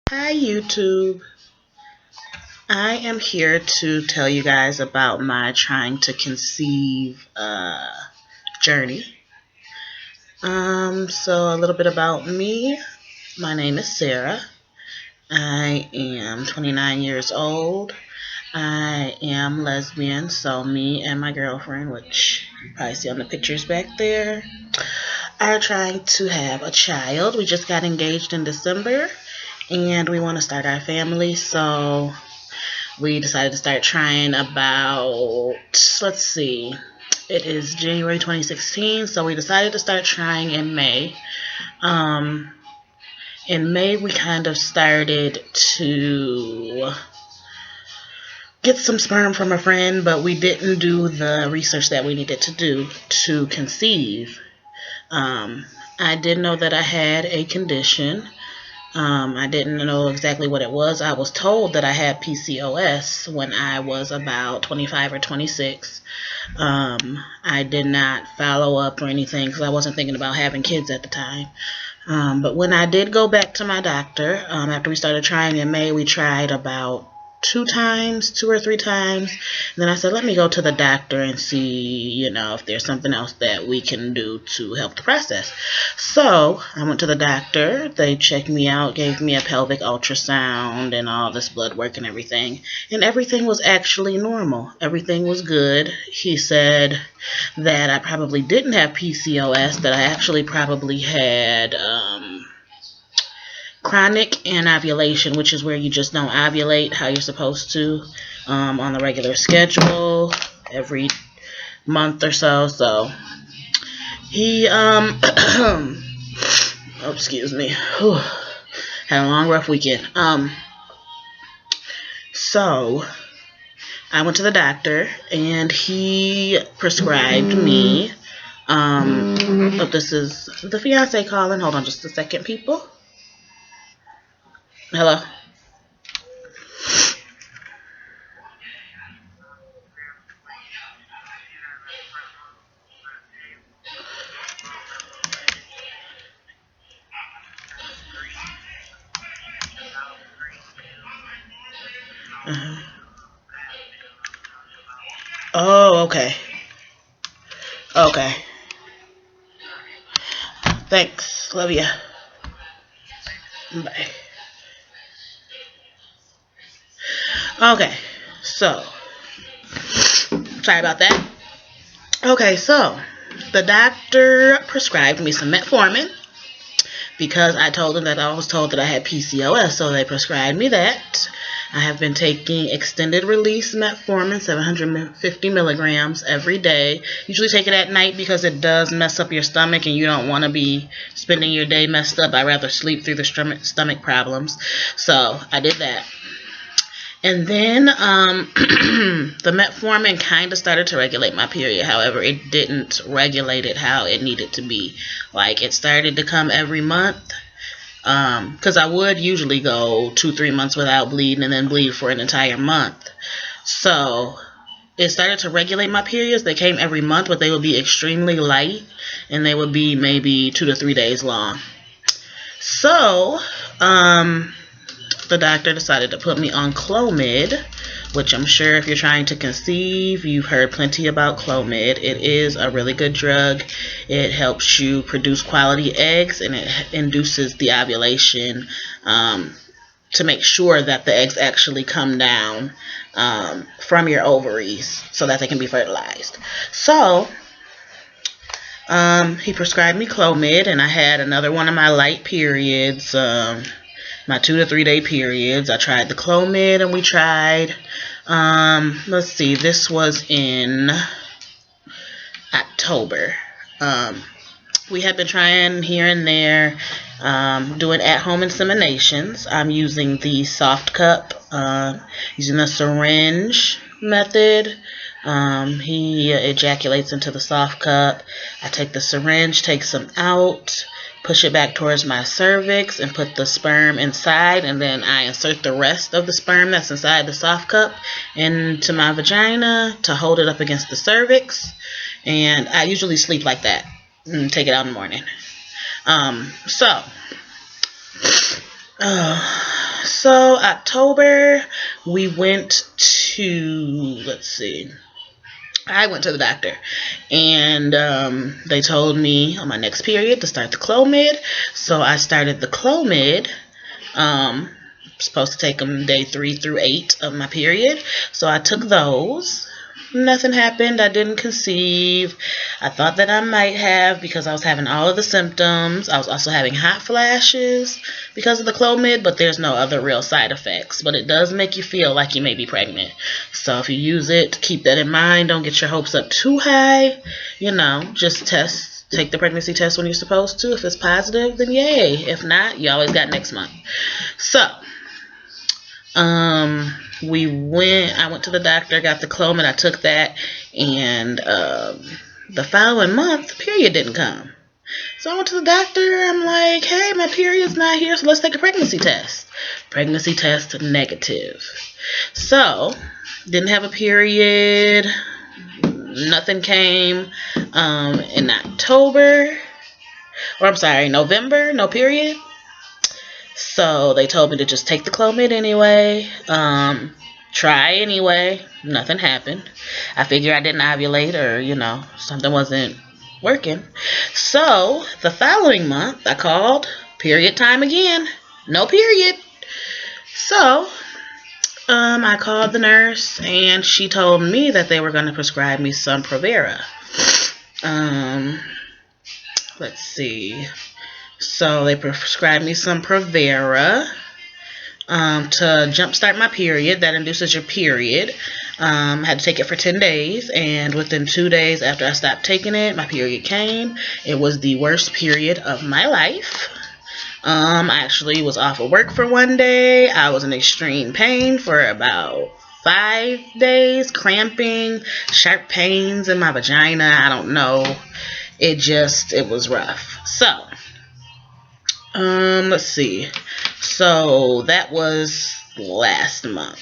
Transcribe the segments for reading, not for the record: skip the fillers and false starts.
Hi YouTube. I am here to tell you guys about my trying to conceive journey. So a little bit about me. My name is Sarah. I am 29 years old. I am lesbian, so me and my girlfriend, which you probably see on the pictures back there, are trying to have a child. We just got engaged in December and we want to start our family, so we decided to start trying about, let's see, it is January 2016, so we decided to start trying in May. Um, in May, we kind of started to get some sperm from a friend, but we didn't do the research that we needed to do to conceive. I did know that I had a condition. I didn't know exactly what it was. I was told that I had PCOS when I was about 25 or 26. I did not follow up or anything because I wasn't thinking about having kids at the time. But when I did go back to my doctor, after we started trying in May, we tried about two or three times. And then I said, let me go to the doctor and see, if there's something else that we can do to help the process. So I went to the doctor. They checked me out, gave me a pelvic ultrasound and all this blood work and everything. And everything was actually normal. Everything was good. He said that I probably didn't have PCOS, that I actually probably had chronic anovulation, which is where you just don't ovulate how you're supposed to on the regular schedule every month or so. So he oh, excuse me. Whew. Had a long rough weekend. So I went to the doctor and he prescribed me this is the fiance calling. Hold on just a second, people. Hello. uh Oh, okay. Okay. Thanks. Love ya. Bye. Okay. So, sorry about that. Okay, so the doctor prescribed me some metformin because I told them that I was told that I had PCOS, so they prescribed me that. I have been taking extended release metformin, 750 milligrams every day. Usually take it at night because it does mess up your stomach and you don't want to be spending your day messed up. I'd rather sleep through the stomach problems. So I did that. And then the metformin kind of started to regulate my period. However, it didn't regulate it how it needed to be. Like, it started to come every month. Because I would usually go 2-3 months without bleeding and then bleed for an entire month. So it started to regulate my periods. They came every month, but they would be extremely light. And they would be maybe 2 to 3 days long. So, the doctor decided to put me on Clomid, which I'm sure if you're trying to conceive, you've heard plenty about Clomid. It is a really good drug. It helps you produce quality eggs, and it induces the ovulation to make sure that the eggs actually come down from your ovaries so that they can be fertilized. So he prescribed me Clomid, and I had another one of my light periods, my 2 to 3 day periods. I tried the Clomid, and we tried, let's see, this was in October. We had been trying here and there, doing at-home inseminations. I'm using the soft cup, using the syringe method. He ejaculates into the soft cup. I take the syringe, take some out, push it back towards my cervix, and put the sperm inside, and then I insert the rest of the sperm that's inside the soft cup into my vagina to hold it up against the cervix. And I usually sleep like that and take it out in the morning. So October, we went to, let's see, I went to the doctor, and they told me on my next period to start the Clomid. So I started the Clomid. Supposed to take them day 3 through 8 of my period. So I took those. Nothing happened. I didn't conceive. I thought that I might have because I was having all of the symptoms. I was also having hot flashes because of the Clomid, but there's no other real side effects. But it does make you feel like you may be pregnant. So if you use it, keep that in mind. Don't get your hopes up too high. You know, just test. Take the pregnancy test when you're supposed to. If it's positive, then yay. If not, you always got next month. So, I went to the doctor, got the Clomid, I took that, and the following month, the period didn't come. So I went to the doctor, I'm like, hey, my period's not here, so let's take a pregnancy test. Pregnancy test negative. So, didn't have a period, nothing came in November, no period. So they told me to just take the Clomid anyway, try anyway. Nothing happened. I figured I didn't ovulate, or, you know, something wasn't working. So the following month I called, period time again, no period. So I called the nurse, and she told me that they were going to prescribe me some Provera. Let's see. So they prescribed me some Provera to jumpstart my period. That induces your period. Had to take it for 10 days, and within 2 days after I stopped taking it, my period came. It was the worst period of my life. I actually was off of work for 1 day. I was in extreme pain for about 5 days, cramping, sharp pains in my vagina. I don't know. It was rough. So, let's see. So that was last month.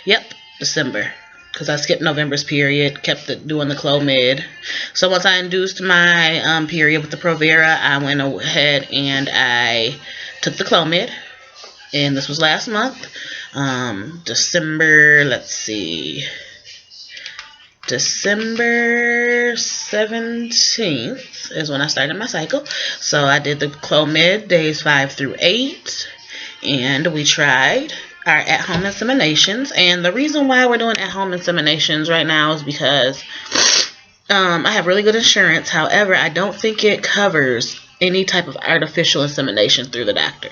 Yep, December. Because I skipped November's period, kept doing the Clomid. So once I induced my period with the Provera, I went ahead and I took the Clomid. And this was last month. December 17th is when I started my cycle. So I did the Clomid days 5 through 8, and we tried our at-home inseminations. And the reason why we're doing at-home inseminations right now is because I have really good insurance. However, I don't think it covers any type of artificial insemination through the doctor.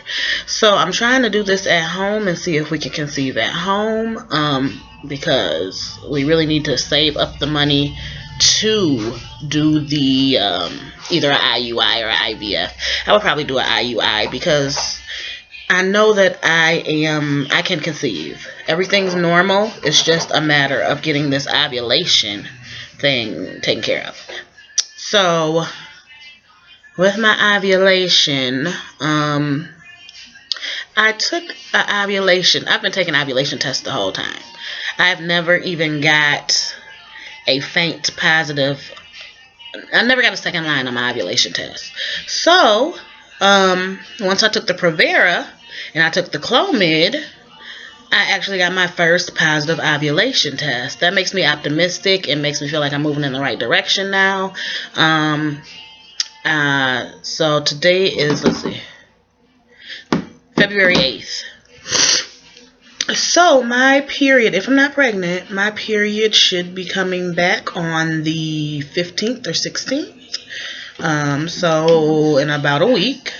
So I'm trying to do this at home and see if we can conceive at home, because we really need to save up the money to do the either an IUI or an IVF. I would probably do an IUI because I know that I can conceive. Everything's normal. It's just a matter of getting this ovulation thing taken care of. So with my ovulation, I took an ovulation. I've been taking ovulation tests the whole time. I've never even got a faint positive. I never got a second line on my ovulation test. So, once I took the Provera and I took the Clomid, I actually got my first positive ovulation test. That makes me optimistic. It makes me feel like I'm moving in the right direction now. So today is, February 8th. So my period, if I'm not pregnant, my period should be coming back on the 15th or 16th. So in about a week.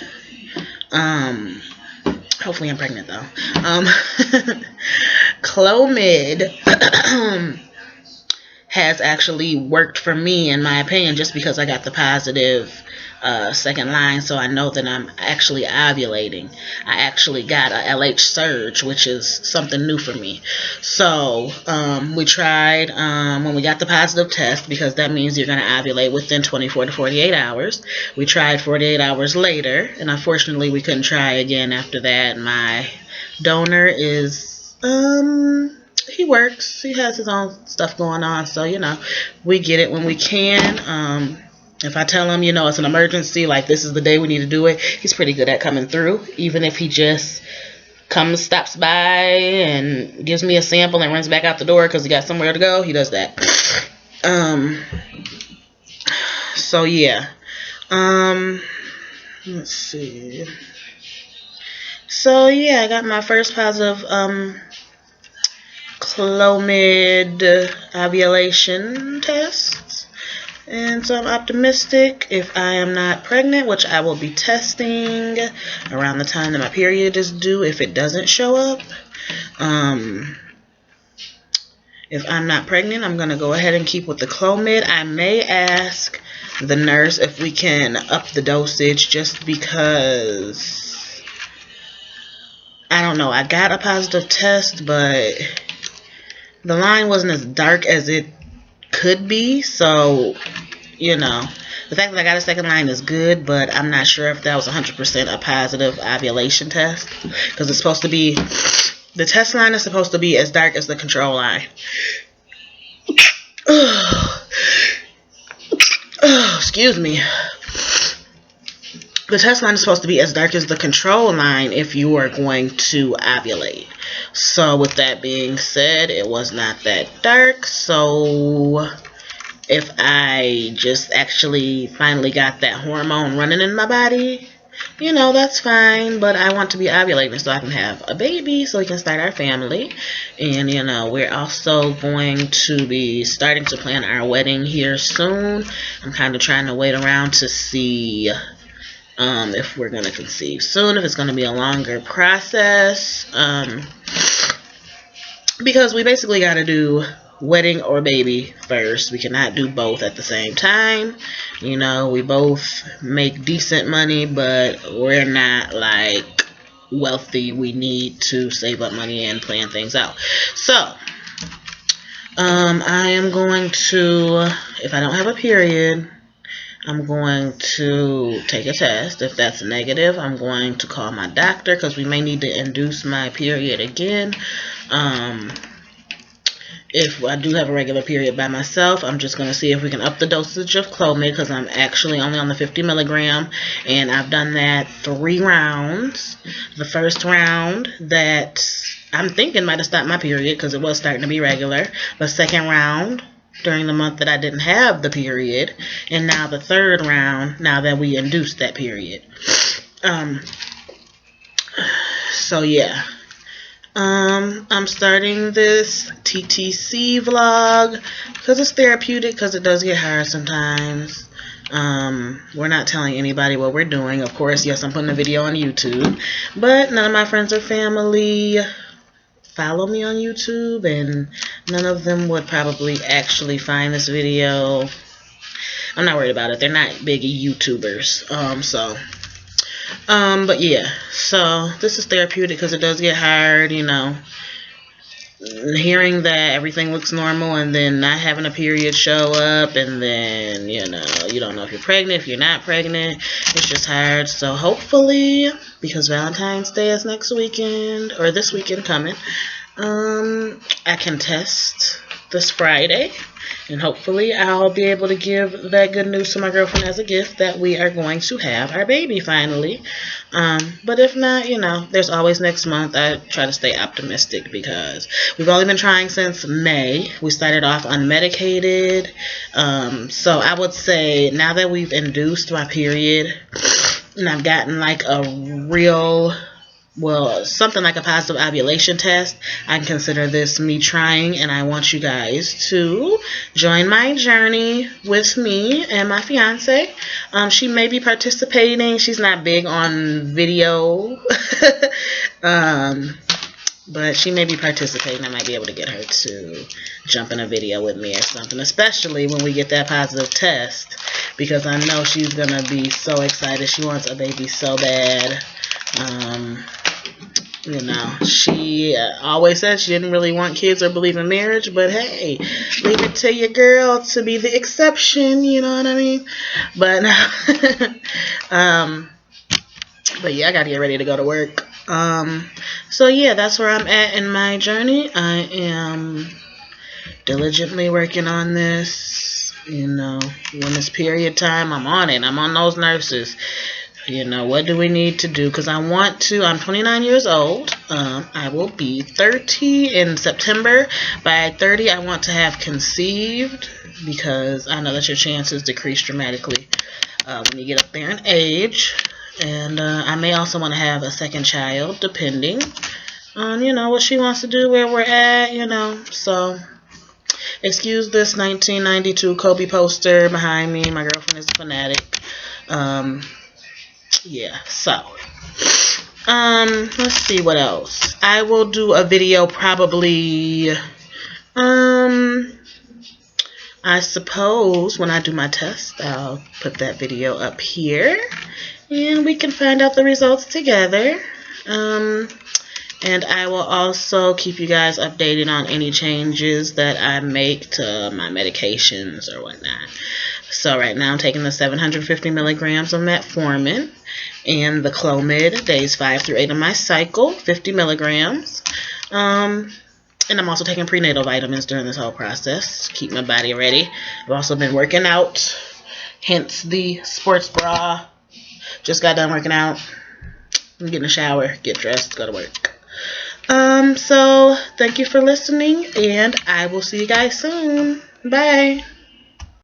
Hopefully I'm pregnant though. Clomid has actually worked for me, in my opinion, just because I got the positive second line, so I know that I'm actually ovulating. I actually got a LH surge, which is something new for me. So we tried when we got the positive test, because that means you're going to ovulate within 24 to 48 hours. We tried 48 hours later, and unfortunately we couldn't try again after that. My donor is he works. He has his own stuff going on, so we get it when we can. If I tell him, it's an emergency, like this is the day we need to do it, he's pretty good at coming through, even if he just stops by and gives me a sample and runs back out the door because he got somewhere to go. He does that. So yeah. Let's see. So yeah, I got my first positive Clomid ovulation test. And so I'm optimistic if I am not pregnant, which I will be testing around the time that my period is due if it doesn't show up. If I'm not pregnant, I'm going to go ahead and keep with the Clomid. I may ask the nurse if we can up the dosage just because, I don't know, I got a positive test, but the line wasn't as dark as it could be, so, you know, the fact that I got a second line is good, but I'm not sure if that was 100% a positive ovulation test, because it's supposed to be, the test line is supposed to be as dark as the control line. Excuse me. The test line is supposed to be as dark as the control line if you are going to ovulate. So with that being said, it was not that dark. So if I just actually finally got that hormone running in my body, you know, that's fine. But I want to be ovulating so I can have a baby so we can start our family. And, you know, we're also going to be starting to plan our wedding here soon. I'm kind of trying to wait around to see if we're going to conceive soon, if it's going to be a longer process, because we basically got to do wedding or baby first. We cannot do both at the same time. You know, we both make decent money, but we're not like wealthy. We need to save up money and plan things out. So I am going to, if I don't have a period, I'm going to take a test. If that's negative, I'm going to call my doctor because we may need to induce my period again. If I do have a regular period by myself, I'm just going to see if we can up the dosage of Clomid because I'm actually only on the 50 milligram, and I've done that 3 rounds. The first round that I'm thinking might have stopped my period because it was starting to be regular. The second round during the month that I didn't have the period, and now the third round now that we induced that period. So yeah, I'm starting this TTC vlog because it's therapeutic, because it does get hard sometimes. We're not telling anybody what we're doing. Of course, yes, I'm putting a video on YouTube, but none of my friends or family follow me on YouTube, and none of them would probably actually find this video. I'm not worried about it. They're not big YouTubers. But yeah, so this is therapeutic because it does get hard, you know, hearing that everything looks normal and then not having a period show up, and then, you know, you don't know if you're pregnant, if you're not pregnant. It's just hard. So hopefully, because Valentine's Day is next weekend, or this weekend coming, I can test this Friday, and hopefully I'll be able to give that good news to my girlfriend as a gift that we are going to have our baby finally. But if not, you know, there's always next month. I try to stay optimistic because we've only been trying since May. We started off unmedicated. So I would say now that we've induced my period and I've gotten like a real, well, something like a positive ovulation test, I can consider this me trying, and I want you guys to join my journey with me and my fiance. She may be participating. She's not big on video, but she may be participating. I might be able to get her to jump in a video with me or something, especially when we get that positive test, because I know she's going to be so excited. She wants a baby so bad. You know, she always said she didn't really want kids or believe in marriage, but hey, leave it to your girl to be the exception, you know what I mean? But, but yeah, I gotta get ready to go to work. So yeah, that's where I'm at in my journey. I am diligently working on this. You know, when it's period time, I'm on it. I'm on those nurses. You know, what do we need to do? Because I'm 29 years old. I will be 30 in September. By 30, I want to have conceived, because I know that your chances decrease dramatically when you get up there in age. And I may also want to have a second child, depending on, what she wants to do, where we're at, So, excuse this 1992 Kobe poster behind me. My girlfriend is a fanatic. Yeah, so let's see what else. I will do a video probably I suppose when I do my test, I'll put that video up here and we can find out the results together. And I will also keep you guys updated on any changes that I make to my medications or whatnot. So right now I'm taking the 750 milligrams of metformin and the Clomid days 5 through 8 of my cycle, 50 milligrams. And I'm also taking prenatal vitamins during this whole process to keep my body ready. I've also been working out, hence the sports bra. Just got done working out. I'm getting a shower, get dressed, go to work. So thank you for listening, and I will see you guys soon. Bye.